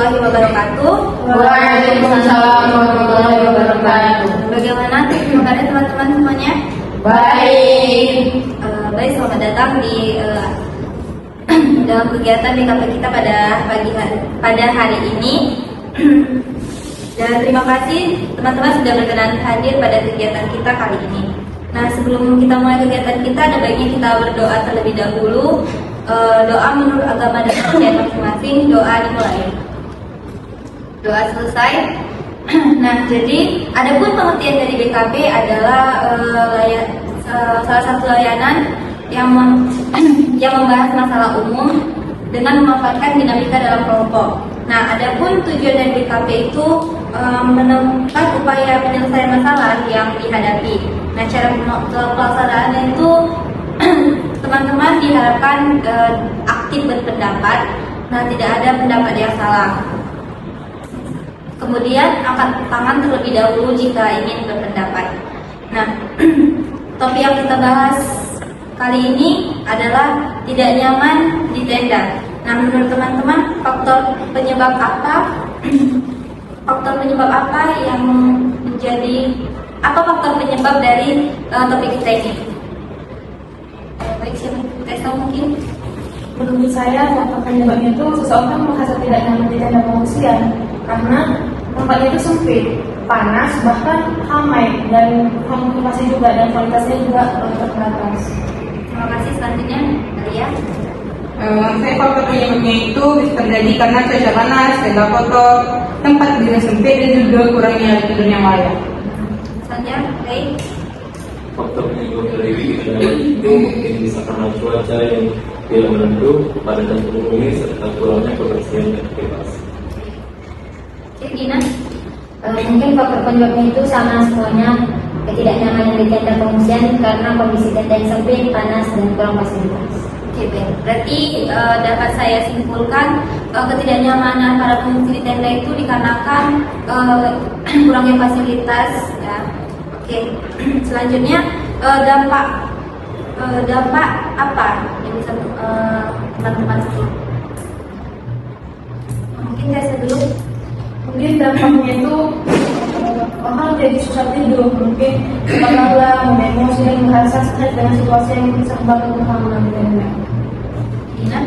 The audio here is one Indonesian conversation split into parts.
warahmatullahi wabarakatuh. Waalaikumsalam warahmatullahi wabarakatuh. Bagaimana kabarnya teman-teman semuanya? Baik. Baik, selamat datang di dalam kegiatan BKP kita pada hari ini. Dan terima kasih teman-teman sudah berkenan hadir pada kegiatan kita kali ini. Nah, sebelum kita mulai kegiatan kita, ada baiknya kita berdoa terlebih dahulu. Doa menurut agama dan kepercayaan masing-masing. Doa dimulai. Doa selesai. Nah, jadi adapun pengertian dari BKP adalah salah satu layanan yang membahas masalah umum dengan memanfaatkan dinamika dalam kelompok. Nah, adapun tujuan dari BKP itu menemukan upaya penyelesaian masalah yang dihadapi. Nah, cara pelaksanaannya itu teman-teman diharapkan aktif berpendapat. Nah, tidak ada pendapat yang salah. Kemudian angkat tangan terlebih dahulu jika ingin berpendapat. Nah, topik yang kita bahas kali ini adalah tidak nyaman di tenda. Nah, menurut teman-teman, faktor penyebab apa yang menjadi faktor penyebab dari topik kita ini? Baik, siapa Tessa mungkin? Menurut saya, faktor penyebabnya itu seseorang merasa tidak nyaman di tenda pengungsian karena tempatnya itu sempit, panas, bahkan ramai, dan motivasi juga dan kualitasnya juga terbatas. Terima kasih. Selanjutnya, Alia. Saya faktor penyebabnya itu bisa terjadi karena cuaca panas, tenda kotor, tempat tidur sempit, dan juga kurangnya tidur yang layak. Selanjutnya, baik. Faktor penyebab dari adalah itu mungkin bisa karena cuaca yang tidak menentu, kepadatan penghuni, serta kurangnya kebersihan dan bebas. Gina. Mungkin faktor penyebabnya itu sama semuanya, ketidaknyamanan di tenda pengungsian karena kondisi tenda yang sempit, panas, dan kurang fasilitas. Oke, baik. Berarti dapat saya simpulkan ketidaknyamanan para pengungsi di tenda itu dikarenakan kurangnya fasilitas. Ya. Oke. Selanjutnya dampak apa yang bisa teman-teman sebut? Mungkin saya dulu. Mungkin dampaknya itu orang jadi susah tidur, mungkin lelah, emosi, dan merasa stres dengan situasi yang serba kekurangan di tenda. Gina.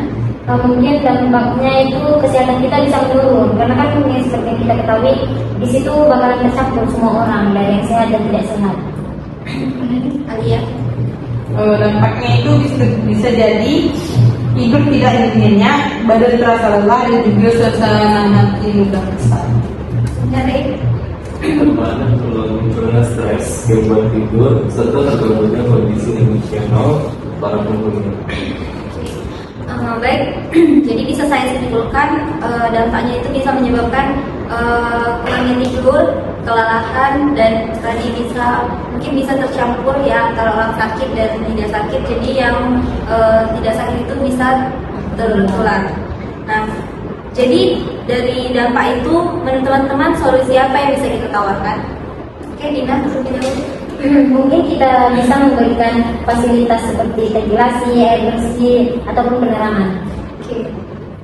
Mungkin dampaknya itu kesehatan kita bisa menurun karena kan seperti yang kita ketahui di situ bakalan tercampur semua orang, dari yang sehat dan tidak sehat. Alia. Dampaknya itu bisa jadi tidur tidak nyenyak, badan terasa lelah, dan juga suasana hati mudah kesal. Nyari. Pertemanan munculnya stres, gangguan tidur, serta terganggunya kondisi emosional para penghuni. Baik, jadi bisa saya simpulkan dampaknya itu bisa menyebabkan kurangnya tidur, kelelahan, dan tadi mungkin bisa tercampur ya antara orang sakit dan tidak sakit. Jadi yang tidak sakit itu bisa tertular. Nah, jadi dari dampak itu menurut teman-teman solusi apa yang bisa kita tawarkan? Oke, Dina, terlebih dahulu. Mungkin kita bisa memberikan fasilitas seperti ventilasi, air bersih, ataupun penerangan. Oke,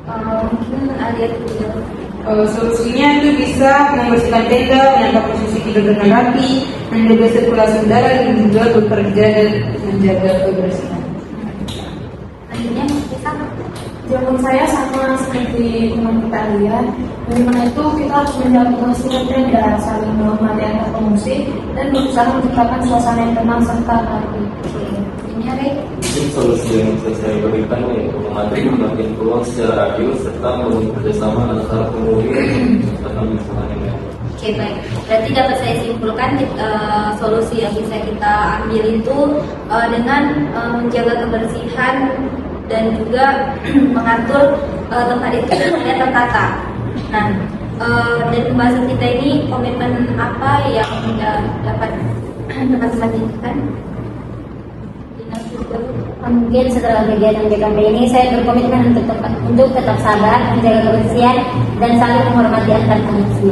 mungkin Alia dulu. Solusinya itu bisa membersihkan tenda, menjaga posisi tidur dengan rapi, menjaga sirkulasi udara, dan juga bekerja dan menjaga kebersihan. Selanjutnya, bisa. Jawaban saya sama seperti teman kita lihat, bagaimana itu kita harus menjaga kebersihan tenda, saling menghormati antar pengungsi, dan berusaha menciptakan suasana yang tenang serta rapi. Ini Rey. Mungkin solusi yang bisa saya berikan yaitu mengatur pembagian peluang secara adil serta membangun kerjasama antara penghuni tentang lingkungan yang baik. Oke, baik. Berarti dapat saya simpulkan solusi yang bisa kita ambil itu dengan menjaga kebersihan dan juga mengatur tempat itu supaya tertata. Nah, dan pembahasan kita ini komitmen apa yang dapat teman-teman inginkan? Mungkin setelah kegiatan BKP ini saya berkomitmen untuk tetap sabar, menjaga kebersihan, dan saling menghormati antar pengungsi.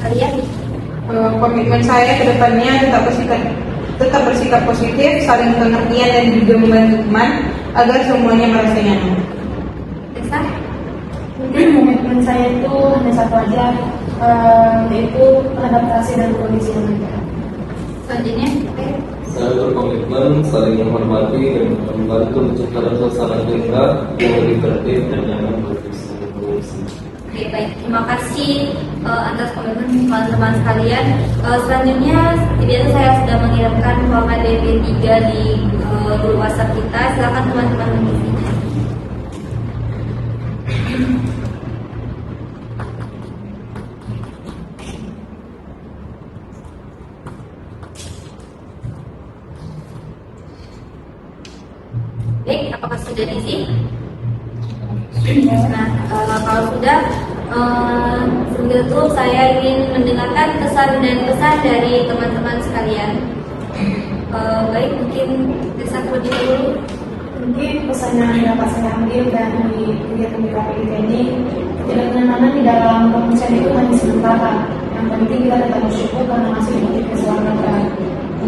Kalian? Komitmen saya ke depannya tetap bersikap positif, saling pengertian, dan juga membantu teman agar semuanya merasa nyaman. Desa? Mungkin komitmen saya itu hanya satu aja, yaitu adaptasi dan kondisi yang ada. Selanjutnya, Saya berkomitmen saling menghormati dan membantu menciptakan suasana kerja yang lebih tertib dan nyaman bagi semua pengungsi. Oke, baik. Terima kasih atas komitmen teman-teman sekalian. Selanjutnya, biasa saya sudah mengirimkan format DP3 di grup WhatsApp kita. Silakan teman-teman mengisinya. Baik, apakah sudah diisi? Nah, kalau sudah, sebelum itu saya ingin mendengarkan kesan dan pesan dari teman-teman sekalian. Baik, mungkin kesan terlebih dahulu. Mungkin pesan yang dapat saya ambil dari kegiatan BKPIT ini, ketidaknyamanan di dalam pengungsian itu hanya sementara. Yang penting kita tetap bersyukur karena masih diberi keselamatan.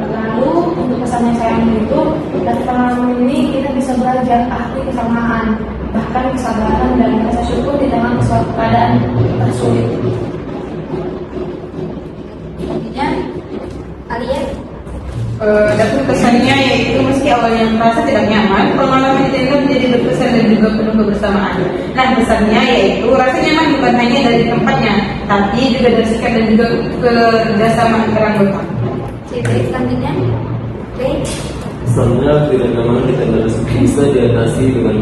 Lalu untuk pesan yang saya ambil itu, dari pengalaman ini kita bisa belajar arti kesamaan, bahkan kesabaran dan rasa syukur di dalam suatu keadaan tersulit. Selanjutnya, Alia. Adapun kesannya yaitu meski awalnya merasa tidak nyaman, pengalaman di tenda menjadi berkesan dan juga penuh kebersamaan. Nah, pesannya yaitu rasa nyaman bukan hanya dari tempatnya, tapi juga dari sikap dan juga kerjasama antara anggota. Oke, baik, selanjutnya. Baik. Kesannya tidak nyaman di tenda bisa diatasi dengan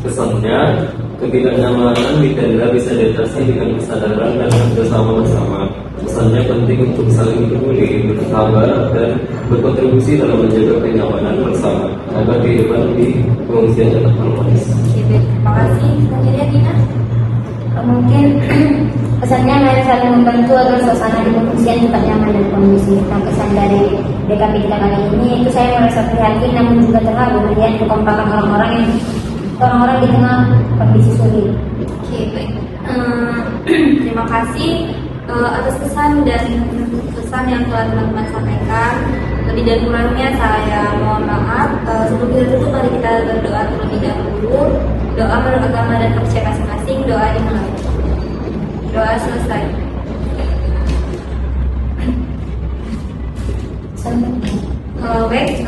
kesannya ketidaknyamanan di tenda bisa diatasi dengan kesadaran dan bersama bersama. Kesannya penting untuk saling peduli, bersahabat dan berkontribusi dalam menjaga kenyamanan bersama agar kehidupan di pengungsian dapat harmonis. Oke, baik. Terima kasih. Selanjutnya, Dina. Mungkin pesannya mari saling membantu agar suasana di pengungsian tetap nyaman dan kondusif. Nah, pesan dari DKP kita kali ini itu saya merasa prihatin namun juga terharu melihat kekompakan orang-orang di tengah kondisi sulit. Oke, baik. Terima kasih atas kesan dan pesan yang telah teman-teman sampaikan. Lebih dan kurangnya saya mohon maaf. Sebelum kita tutup, mari kita berdoa terlebih dahulu. Doa menurut agama dan kepercayaan masing-masing. Doa dimulai. Doa selesai. Baik.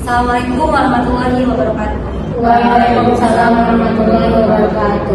Assalamualaikum warahmatullahi wabarakatuh. Waalaikumsalam warahmatullahi wabarakatuh.